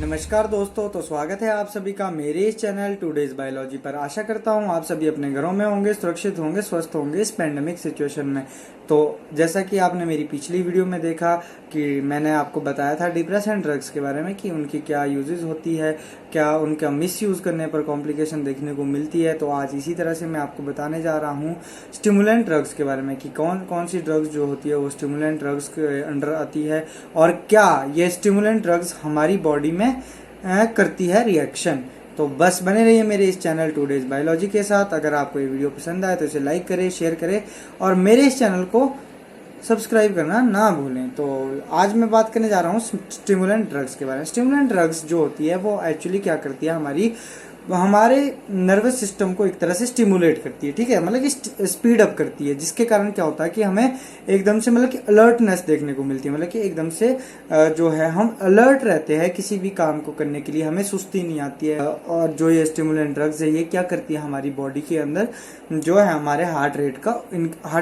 नमस्कार दोस्तों, तो स्वागत है आप सभी का मेरे इस चैनल टुडेज बायोलॉजी पर। आशा करता हूँ आप सभी अपने घरों में होंगे, सुरक्षित होंगे, स्वस्थ होंगे इस पैंडेमिक सिचुएशन में। तो जैसा कि आपने मेरी पिछली वीडियो में देखा कि मैंने आपको बताया था डिप्रेसेंट ड्रग्स के बारे में कि उनकी क्या यूजेस होती है, क्या उनका मिसयूज़ करने पर कॉम्प्लिकेशन देखने को मिलती है। तो आज इसी तरह से मैं आपको बताने जा रहा हूँ स्टिमुलेंट ड्रग्स के बारे में कि कौन कौन सी ड्रग्स जो होती है वो स्टिमुलेंट ड्रग्स के अंडर आती है और क्या ये स्टिमुलेंट ड्रग्स हमारी बॉडी में करती है रिएक्शन। तो बस बने रहिए मेरे इस चैनल टुडेज बायोलॉजी के साथ। अगर आपको ये वीडियो पसंद आए तो इसे लाइक करें, शेयर करें और मेरे इस चैनल को सब्सक्राइब करना ना भूलें। तो आज मैं बात करने जा रहा हूँ स्टिमुलेंट ड्रग्स के बारे में। स्टिमुलेंट ड्रग्स जो होती है वो एक्चुअली क्या करती है, हमारे नर्वस सिस्टम को एक तरह से स्टिमुलेट करती है, ठीक है, मतलब कि स्पीड अप करती है, जिसके कारण क्या होता है कि हमें एकदम से मतलब कि अलर्टनेस देखने को मिलती है। मतलब कि एकदम से जो है हम अलर्ट रहते हैं किसी भी काम को करने के लिए, हमें सुस्ती नहीं आती है। और जो ये स्टिमुलेंट ड्रग्स है ये क्या करती है, हमारी बॉडी के अंदर जो है हमारे हार्ट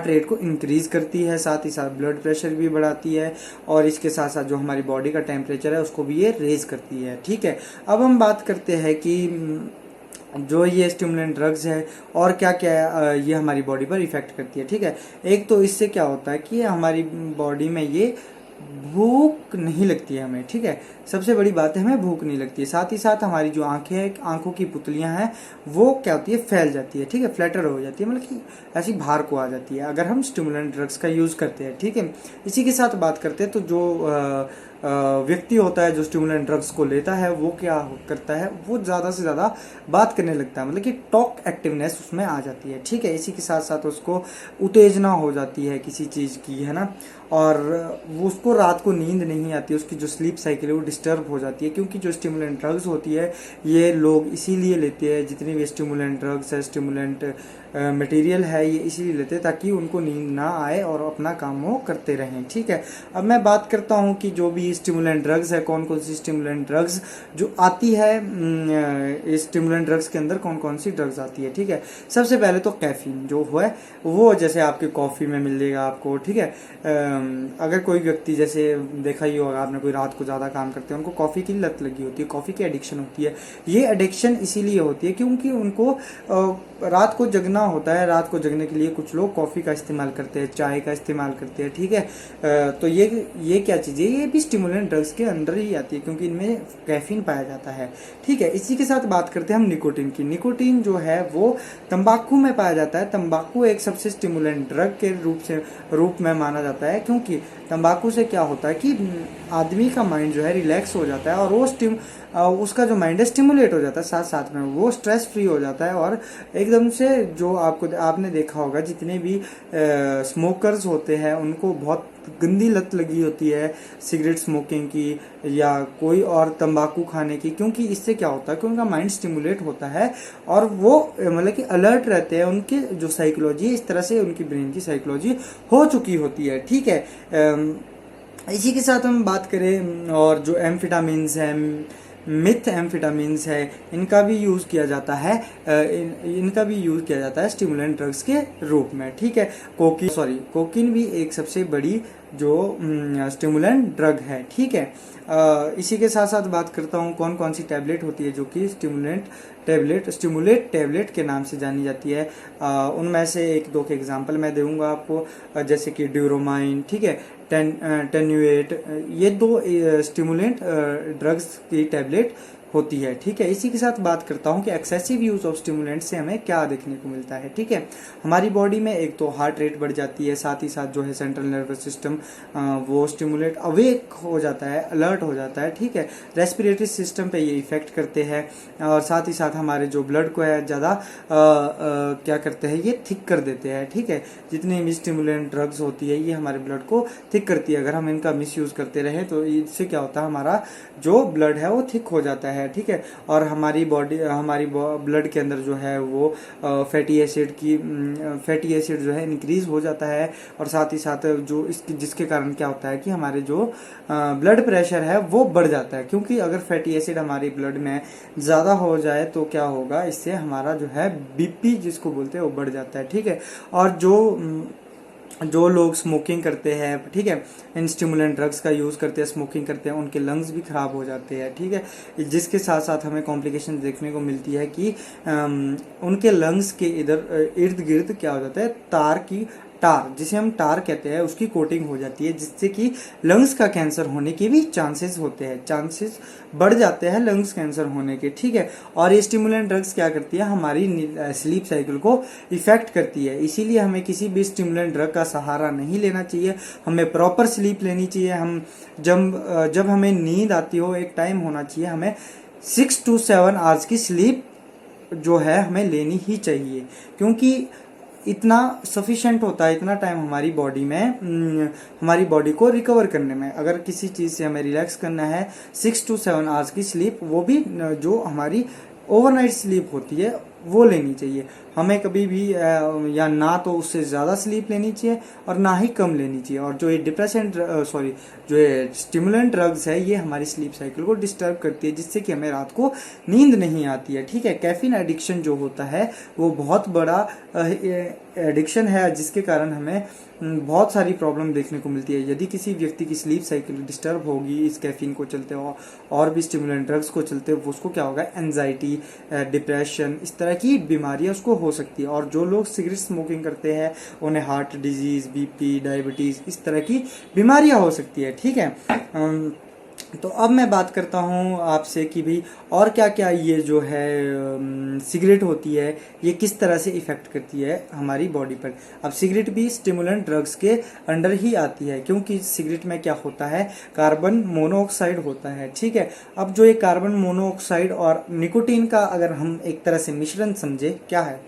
रेट को इंक्रीज करती है, साथ ही साथ ब्लड प्रेशर भी बढ़ाती है और इसके साथ साथ जो हमारी बॉडी का टेम्परेचर है उसको भी ये रेज करती है, ठीक है। अब हम बात करते हैं कि जो ये स्टिमुलेंट ड्रग्स है और क्या क्या ये हमारी बॉडी पर इफेक्ट करती है, ठीक है। एक तो इससे क्या होता है कि हमारी बॉडी में ये भूख नहीं लगती है हमें, ठीक है। सबसे बड़ी बात है हमें भूख नहीं लगती है। साथ ही साथ हमारी जो आंखें हैं, आंखों की पुतलियां हैं वो क्या होती है, फैल जाती है, ठीक है, फ्लैटर हो जाती है, मतलब कि ऐसी बाहर को आ जाती है अगर हम स्टिमुलेंट ड्रग्स का यूज़ करते हैं, ठीक है। इसी के साथ बात करते हैं तो जो व्यक्ति होता है जो स्टिमुलेंट ड्रग्स को लेता है वो क्या करता है, वो ज़्यादा से ज़्यादा बात करने लगता है, मतलब कि टॉक एक्टिवनेस उसमें आ जाती है, ठीक है। इसी के साथ साथ उसको उत्तेजना हो जाती है किसी चीज़ की, है ना, और वो उसको रात को नींद नहीं आती, उसकी जो स्लीप साइकिल है वो डिस्टर्ब हो जाती है। क्योंकि जो स्टिमुलेंट ड्रग्स होती है ये लोग इसीलिए लेते हैं, जितनी भी स्टिमुलेंट ड्रग्स है, स्टिमुलेंट मटेरियल है, ये इसीलिए लेते हैं ताकि उनको नींद ना आए और अपना काम वो करते रहें, ठीक है। अब मैं बात करता हूँ कि जो भी स्टिमुलेंट ड्रग्स है, कौन कौन सी स्टिमुलेंट ड्रग्स जो आती है, इस स्टिमुलेंट ड्रग्स के अंदर कौन कौन सी ड्रग्स आती है, ठीक है। सबसे पहले तो कैफीन जो है वो जैसे आपके कॉफ़ी में मिलेगा आपको, ठीक है। अगर कोई व्यक्ति, जैसे देखा ही होगा आपने, कोई रात को ज़्यादा काम करते हैं, उनको कॉफ़ी की लत लगी होती है, कॉफ़ी की एडिक्शन होती है। ये एडिक्शन इसीलिए होती है क्योंकि उनको रात को जगना होता है। रात को जगने के लिए कुछ लोग कॉफ़ी का इस्तेमाल करते हैं, चाय का इस्तेमाल करते हैं, ठीक है। तो ये क्या चीज़ है, ये भी स्टिमुलेंट ड्रग्स के अंदर ही आती है क्योंकि इनमें कैफीन पाया जाता है, ठीक है। इसी के साथ बात करते हैं हम निकोटीन की। निकोटीन जो है वो तंबाकू में पाया जाता है। तंबाकू एक सबसे स्टिमुलेंट ड्रग के रूप में माना जाता है क्योंकि तंबाकू से क्या होता है कि आदमी का माइंड जो है रिलैक्स हो जाता है और वो उसका जो माइंड है स्टिमुलेट हो जाता है, साथ साथ में वो स्ट्रेस फ्री हो जाता है और एकदम से जो आपने देखा होगा जितने भी स्मोकर्स होते हैं उनको बहुत गंदी लत लगी होती है सिगरेट स्मोकिंग की या कोई और तंबाकू खाने की, क्योंकि इससे क्या होता है कि उनका माइंड स्टिमुलेट होता है और वो मतलब कि अलर्ट रहते हैं। उनकी जो साइकोलॉजी इस तरह से उनकी ब्रेन की साइकोलॉजी हो चुकी होती है, ठीक है। इसी के साथ हम बात करें और जो एम्फेटामिन्स हैं, मिथ एम्फेटामिन्स है, इनका भी यूज़ किया जाता है, इनका भी यूज़ किया जाता है स्टिमुलेंट ड्रग्स के रूप में, ठीक है। कोकीन भी एक सबसे बड़ी जो स्टिमुलेंट ड्रग है, ठीक है। इसी के साथ साथ बात करता हूँ कौन कौन सी टैबलेट होती है जो कि स्टिमुलेट टैबलेट के नाम से जानी जाती है। उनमें से एक दो के एग्जांपल मैं दूंगा आपको, जैसे कि ड्यूरोमाइन, ठीक है, टेन्यूएट, ये दो स्टिमुलेंट ड्रग्स की टैबलेट होती है, ठीक है। इसी के साथ बात करता हूँ कि एक्सेसिव यूज ऑफ स्टिमुलेंट से हमें क्या देखने को मिलता है, ठीक है। हमारी बॉडी में एक तो हार्ट रेट बढ़ जाती है, साथ ही साथ जो है सेंट्रल नर्वस सिस्टम वो स्टिमुलेट अवेक हो जाता है, अलर्ट हो जाता है, ठीक है। रेस्पिरेटरी सिस्टम पे ये इफेक्ट करते हैं और साथ ही साथ हमारे जो ब्लड को है ज़्यादा क्या करते हैं, ये थिक कर देते हैं, ठीक है। जितनी भी स्टिमुलेंट ड्रग्स होती है ये हमारे ब्लड को थिक करती है। अगर हम इनका मिस यूज़ करते रहें तो इससे क्या होता है, हमारा जो ब्लड है वो थिक हो जाता है, ठीक है। और हमारी ब्लड के अंदर जो है वो फैटी एसिड जो है इंक्रीज हो जाता है और साथ ही साथ जो जिसके कारण क्या होता है कि हमारे जो ब्लड प्रेशर है वो बढ़ जाता है। क्योंकि अगर फैटी एसिड हमारी ब्लड में ज़्यादा हो जाए तो क्या होगा, इससे हमारा जो है बीपी जिसको बोलते हैं वो बढ़ जाता है, ठीक है। और जो जो लोग स्मोकिंग करते हैं, ठीक है, इन स्टिमुलेंट ड्रग्स का यूज़ करते हैं, स्मोकिंग करते हैं, उनके लंग्स भी ख़राब हो जाते हैं, ठीक है। जिसके साथ साथ हमें कॉम्प्लिकेशन देखने को मिलती है कि उनके लंग्स के इधर इर्द गिर्द क्या हो जाता है, टार जिसे हम टार कहते हैं उसकी कोटिंग हो जाती है, जिससे कि लंग्स का कैंसर होने के भी चांसेस होते हैं, चांसेस बढ़ जाते हैं लंग्स कैंसर होने के, ठीक है। और ये स्टिमुलेंट ड्रग्स क्या करती है, हमारी स्लीप साइकिल को इफेक्ट करती है, इसीलिए हमें किसी भी स्टिमुलेंट ड्रग का सहारा नहीं लेना चाहिए, हमें प्रॉपर स्लीप लेनी चाहिए। हम जब हमें नींद आती हो, एक टाइम होना चाहिए, हमें 6 to 7 आवर्स की स्लीप जो है हमें लेनी ही चाहिए, क्योंकि इतना सफिशिएंट होता है, इतना टाइम हमारी बॉडी में हमारी बॉडी को रिकवर करने में। अगर किसी चीज़ से हमें रिलैक्स करना है, 6 to 7 आवर्स की स्लीप, वो भी जो हमारी ओवरनाइट स्लीप होती है वो लेनी चाहिए। हमें कभी भी या ना तो उससे ज़्यादा स्लीप लेनी चाहिए और ना ही कम लेनी चाहिए। और जो ये जो ये स्टिमुलेंट ड्रग्स है, ये हमारी स्लीप साइकिल को डिस्टर्ब करती है, जिससे कि हमें रात को नींद नहीं आती है, ठीक है। कैफीन एडिक्शन जो होता है वो बहुत बड़ा एडिक्शन है, जिसके कारण हमें बहुत सारी प्रॉब्लम देखने को मिलती है। यदि किसी व्यक्ति की स्लीप साइकिल डिस्टर्ब होगी इस कैफीन को चलते और भी स्टिमुलेंट ड्रग्स को चलते, उसको क्या होगा, एंजाइटी, डिप्रेशन, इस तरह की बीमारियां उसको हो सकती है। और जो लोग सिगरेट स्मोकिंग करते हैं उन्हें हार्ट डिजीज, बीपी, डायबिटीज, इस तरह की बीमारियां हो सकती है, ठीक है। तो अब मैं बात करता हूँ आपसे कि भाई और क्या क्या ये जो है सिगरेट होती है, ये किस तरह से इफ़ेक्ट करती है हमारी बॉडी पर। अब सिगरेट भी स्टिमुलेंट ड्रग्स के अंडर ही आती है, क्योंकि सिगरेट में क्या होता है, कार्बन मोनोऑक्साइड होता है, ठीक है। अब जो ये कार्बन मोनोऑक्साइड और निकोटीन का अगर हम एक तरह से मिश्रण समझे, क्या है,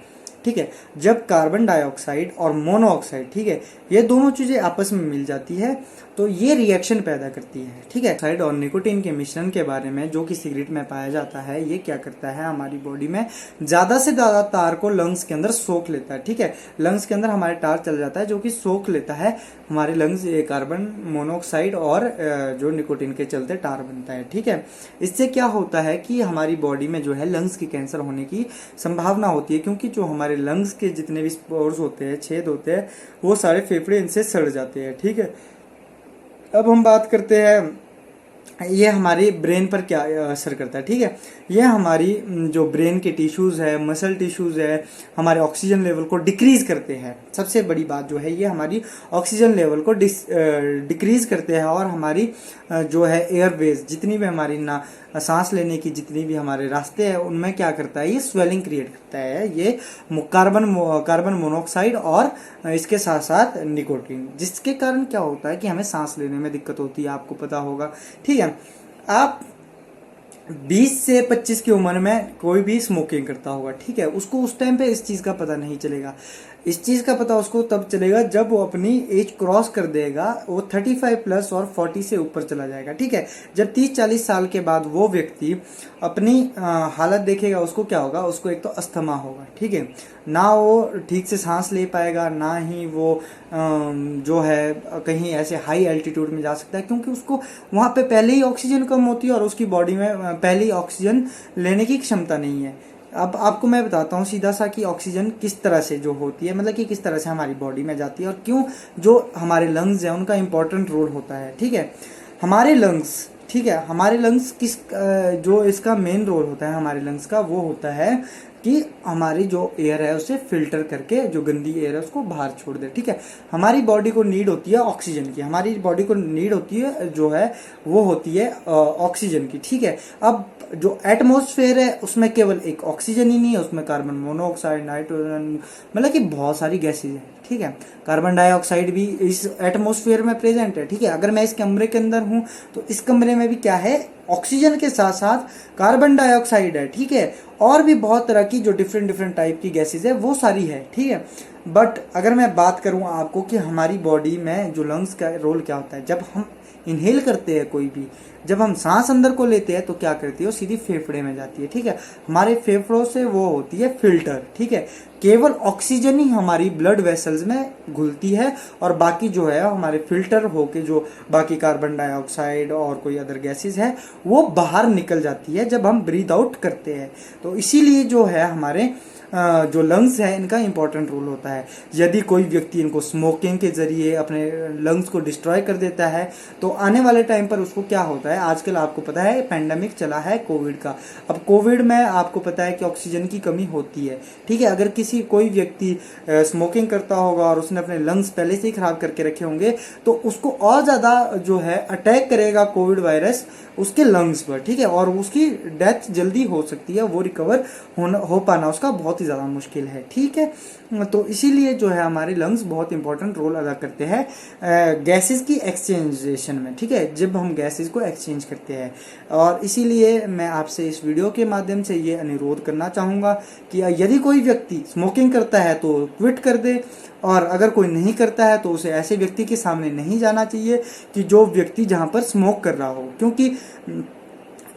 ठीक है, जब कार्बन डाइऑक्साइड और मोनोऑक्साइड, ठीक है, ये दोनों चीजें आपस में मिल जाती है तो ये रिएक्शन पैदा करती है, ठीक है। ऑक्साइड और निकोटीन के मिश्रण के बारे में जो कि सिगरेट में पाया जाता है, ये क्या करता है, हमारी बॉडी में ज्यादा से ज्यादा तार को लंग्स के अंदर सोख लेता है, ठीक है। लंग्स के अंदर हमारे तार चल जाता है जो कि सोख लेता है हमारे लंग्स, कार्बन मोनोऑक्साइड और जो निकोटीन के चलते टार बनता है, ठीक है। इससे क्या होता है कि हमारी बॉडी में जो है लंग्स के कैंसर होने की संभावना होती है, क्योंकि जो हमारे लंग्स के जितने भी स्पोर्स होते हैं, छेद होते हैं, वो सारे फेफड़े इनसे सड़ जाते हैं, ठीक है। अब हम बात करते हैं ये हमारी ब्रेन पर क्या असर करता है, ठीक है। ये हमारी जो ब्रेन के टिश्यूज है, मसल टिश्यूज है, हमारे ऑक्सीजन लेवल को डिक्रीज करते हैं। सबसे बड़ी बात जो है, ये हमारी ऑक्सीजन लेवल को डिक्रीज करते हैं और हमारी जो है एयरवेज, जितनी भी हमारी ना सांस लेने की जितनी भी हमारे रास्ते हैं, उनमें क्या करता है, ये स्वेलिंग क्रिएट करता है, ये कार्बन मोनोऑक्साइड और इसके साथ साथ निकोटीन, जिसके कारण क्या होता है कि हमें सांस लेने में दिक्कत होती है, आपको पता होगा, ठीक है। आप 20 से 25 की उम्र में कोई भी स्मोकिंग करता होगा, ठीक है, उसको उस टाइम पे इस चीज़ का पता नहीं चलेगा। इस चीज़ का पता उसको तब चलेगा जब वो अपनी एज क्रॉस कर देगा, वो 35 प्लस और 40 से ऊपर चला जाएगा, ठीक है। जब 30-40 साल के बाद वो व्यक्ति अपनी हालत देखेगा, उसको क्या होगा, उसको एक तो अस्थमा होगा, ठीक है, ना वो ठीक से सांस ले पाएगा, ना ही वो जो है कहीं ऐसे हाई एल्टीट्यूड में जा सकता है, क्योंकि उसको वहाँ पे पहले ही ऑक्सीजन कम होती है और उसकी बॉडी में पहले ही ऑक्सीजन लेने की क्षमता नहीं है। अब आपको मैं बताता हूँ सीधा सा कि ऑक्सीजन किस तरह से जो होती है, मतलब कि किस तरह से हमारी बॉडी में जाती है और क्यों जो हमारे लंग्स हैं उनका इंपॉर्टेंट रोल होता है, ठीक है। हमारे लंग्स, ठीक है, हमारे लंग्स जो इसका मेन रोल होता है हमारे लंग्स का, वो होता है कि हमारी जो एयर है उसे फिल्टर करके जो गंदी एयर है उसको बाहर छोड़ दे, ठीक है। हमारी बॉडी को नीड होती है ऑक्सीजन की, हमारी बॉडी को नीड होती है जो है वो होती है ऑक्सीजन की, ठीक है। अब जो एटमॉस्फेयर है उसमें केवल एक ऑक्सीजन ही नहीं है, उसमें कार्बन मोनोऑक्साइड, नाइट्रोजन, मतलब कि बहुत सारी गैसेज है, ठीक है। कार्बन डाइऑक्साइड भी इस एटमॉस्फेयर में प्रेजेंट है, ठीक है। अगर मैं इस कमरे के अंदर हूं तो इस कमरे में भी क्या है, ऑक्सीजन के साथ साथ कार्बन डाइऑक्साइड है, ठीक है, और भी बहुत तरह की जो डिफरेंट टाइप की गैसेज है वो सारी है, ठीक है। बट अगर मैं बात करूं आपको कि हमारी बॉडी में जो लंग्स का रोल क्या होता है, जब हम इनहेल करते हैं कोई भी, जब हम सांस अंदर को लेते हैं तो क्या करती है, वो सीधी फेफड़े में जाती है। ठीक है, हमारे फेफड़ों से वो होती है फिल्टर। ठीक है, केवल ऑक्सीजन ही हमारी ब्लड वेसल्स में घुलती है और बाकी जो है हमारे फिल्टर होके जो बाकी कार्बन डाइऑक्साइड और कोई अदर गैसेस है वो बाहर निकल जाती है जब हम ब्रीथ आउट करते हैं। तो इसीलिए जो है हमारे जो लंग्स है इनका इंपॉर्टेंट रोल होता है। यदि कोई व्यक्ति इनको स्मोकिंग के जरिए अपने लंग्स को डिस्ट्रॉय कर देता है तो आने वाले टाइम पर उसको क्या होता है, आजकल आपको पता है पैंडेमिक चला है कोविड का। अब कोविड में आपको पता है कि ऑक्सीजन की कमी होती है। ठीक है, अगर कोई व्यक्ति स्मोकिंग करता होगा और उसने अपने लंग्स पहले से ही खराब करके रखे होंगे तो उसको और ज्यादा जो है अटैक करेगा कोविड वायरस उसके लंग्स पर। ठीक है, और उसकी डेथ जल्दी हो सकती है, वो रिकवर हो पाना उसका बहुत ही ज्यादा मुश्किल है। ठीक है, तो इसीलिए जो है हमारे लंग्स बहुत इंपॉर्टेंट रोल अदा करते हैं गैसेस की एक्सचेंजेशन में। ठीक है, जब हम गैसेस को एक्सचेंज करते हैं, और इसीलिए मैं आपसे इस वीडियो के माध्यम से ये अनुरोध करना चाहूँगा कि यदि कोई व्यक्ति स्मोकिंग करता है तो क्विट कर दे, और अगर कोई नहीं करता है तो उसे ऐसे व्यक्ति के सामने नहीं जाना चाहिए कि जो व्यक्ति जहाँ पर स्मोक कर रहा हो, क्योंकि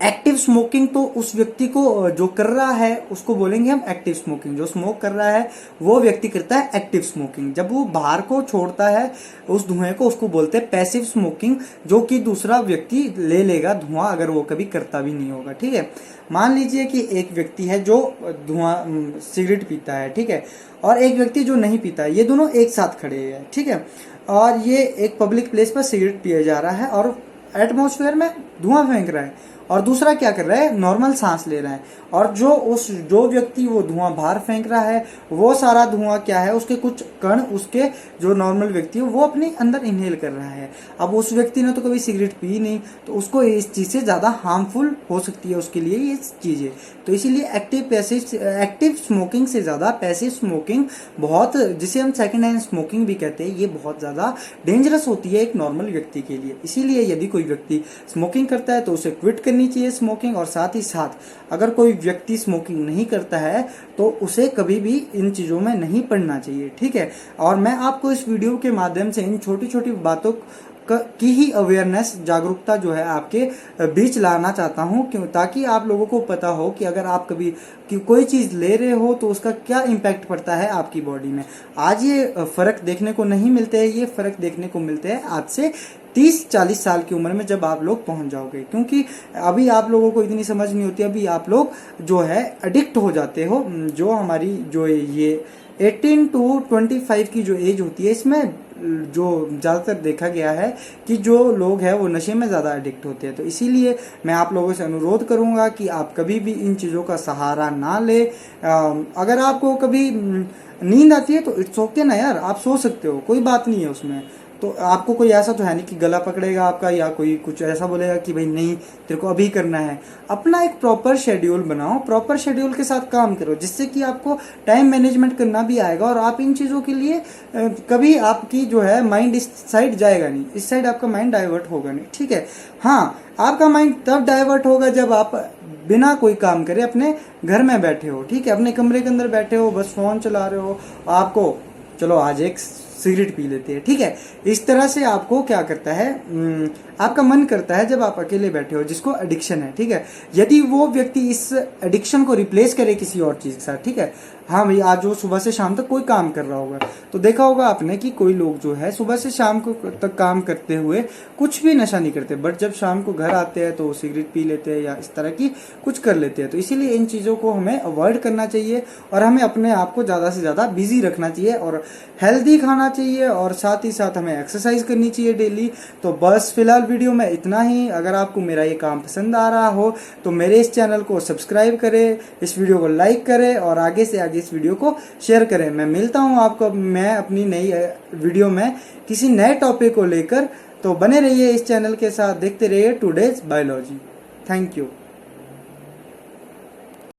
एक्टिव स्मोकिंग तो उस व्यक्ति को जो कर रहा है उसको बोलेंगे हम एक्टिव स्मोकिंग। जो स्मोक कर रहा है वो व्यक्ति करता है एक्टिव स्मोकिंग। जब वो बाहर को छोड़ता है उस धुएं को, उसको बोलते हैं पैसिव स्मोकिंग, जो कि दूसरा व्यक्ति ले लेगा धुआं अगर वो कभी करता भी नहीं होगा। ठीक है, मान लीजिए कि एक व्यक्ति है जो धुआं सिगरेट पीता है, ठीक है, और एक व्यक्ति जो नहीं पीता है, ये दोनों एक साथ खड़े हैं। ठीक है, और ये एक पब्लिक प्लेस पर सिगरेट पिया जा रहा है और एटमॉस्फेयर में धुआं फेंक रहा है, और दूसरा क्या कर रहा है, नॉर्मल सांस ले रहा है। और जो व्यक्ति वो धुआं बाहर फेंक रहा है वो सारा धुआं क्या है, उसके कुछ कण उसके जो नॉर्मल व्यक्ति है वो अपने अंदर इनहेल कर रहा है। अब उस व्यक्ति ने तो कभी सिगरेट पी नहीं, तो उसको इस चीज से ज्यादा हार्मफुल हो सकती है उसके लिए ये चीजें। तो इसीलिए एक्टिव स्मोकिंग से ज्यादा पैसिव स्मोकिंग बहुत, जिसे हम सेकेंड हैंड स्मोकिंग भी कहते हैं, ये बहुत ज्यादा डेंजरस होती है एक नॉर्मल व्यक्ति के लिए। इसीलिए यदि कोई व्यक्ति स्मोकिंग करता है तो उसे क्विट करनी चाहिए स्मोकिंग, और साथ ही साथ अगर कोई व्यक्ति स्मोकिंग नहीं करता है तो उसे कभी भी इन चीजों में नहीं पड़ना चाहिए। ठीक है, और मैं आपको इस वीडियो के माध्यम से इन छोटी छोटी बातों की ही अवेयरनेस, जागरूकता जो है आपके बीच लाना चाहता हूं, क्यों, ताकि आप लोगों को पता हो कि अगर आप कभी कोई चीज ले रहे हो तो उसका क्या इम्पैक्ट पड़ता है आपकी बॉडी में। आज ये फर्क देखने को नहीं मिलते हैं, ये फर्क देखने को मिलते हैं आज से 30-40 साल की उम्र में जब आप लोग पहुंच जाओगे, क्योंकि अभी आप लोगों को इतनी समझ नहीं होती। अभी आप लोग जो है एडिक्ट हो जाते हो। जो हमारी जो ये 18 to 25 की जो एज होती है, इसमें जो ज़्यादातर देखा गया है कि जो लोग हैं वो नशे में ज़्यादा एडिक्ट होते हैं। तो इसीलिए मैं आप लोगों से अनुरोध करूंगा कि आप कभी भी इन चीज़ों का सहारा ना ले। अगर आपको कभी नींद आती है तो इट्स ओके ना यार, आप सो सकते हो, कोई बात नहीं है उसमें। तो आपको कोई ऐसा तो है नहीं कि गला पकड़ेगा आपका, या कोई कुछ ऐसा बोलेगा कि भाई नहीं तेरे को अभी करना है। अपना एक प्रॉपर शेड्यूल बनाओ, प्रॉपर शेड्यूल के साथ काम करो, जिससे कि आपको टाइम मैनेजमेंट करना भी आएगा और आप इन चीज़ों के लिए कभी आपकी जो है माइंड इस साइड जाएगा नहीं, इस साइड आपका माइंड डाइवर्ट होगा नहीं। ठीक है, हाँ, आपका माइंड तब डाइवर्ट होगा जब आप बिना कोई काम करे अपने घर में बैठे हो। ठीक है, अपने कमरे के अंदर बैठे हो, बस फोन चला रहे हो, आपको चलो आज एक सिगरेट पी लेते हैं। ठीक है, इस तरह से आपको क्या करता है, आपका मन करता है जब आप अकेले बैठे हो, जिसको एडिक्शन है। ठीक है, यदि वो व्यक्ति इस एडिक्शन को रिप्लेस करे किसी और चीज के साथ, ठीक है, हाँ भाई, आज वो सुबह से शाम तक कोई काम कर रहा होगा, तो देखा होगा आपने कि कोई लोग जो है सुबह से शाम को तक काम करते हुए कुछ भी नशा नहीं करते, बट जब शाम को घर आते हैं तो वो सिगरेट पी लेते हैं या इस तरह की कुछ कर लेते हैं। तो इसीलिए इन चीज़ों को हमें अवॉइड करना चाहिए और हमें अपने आप को ज़्यादा से ज़्यादा बिजी रखना चाहिए और हेल्दी खाना चाहिए, और साथ ही साथ हमें एक्सरसाइज करनी चाहिए डेली। तो बस फिलहाल वीडियो में इतना ही। अगर आपको मेरा ये काम पसंद आ रहा हो तो मेरे इस चैनल को सब्सक्राइब करें, इस वीडियो को लाइक करें और आगे से आगे इस वीडियो को शेयर करें। मैं मिलता हूं आपको मैं अपनी नई वीडियो में किसी नए टॉपिक को लेकर। तो बने रहिए इस चैनल के साथ, देखते रहिए टुडेज बायोलॉजी। Thank you.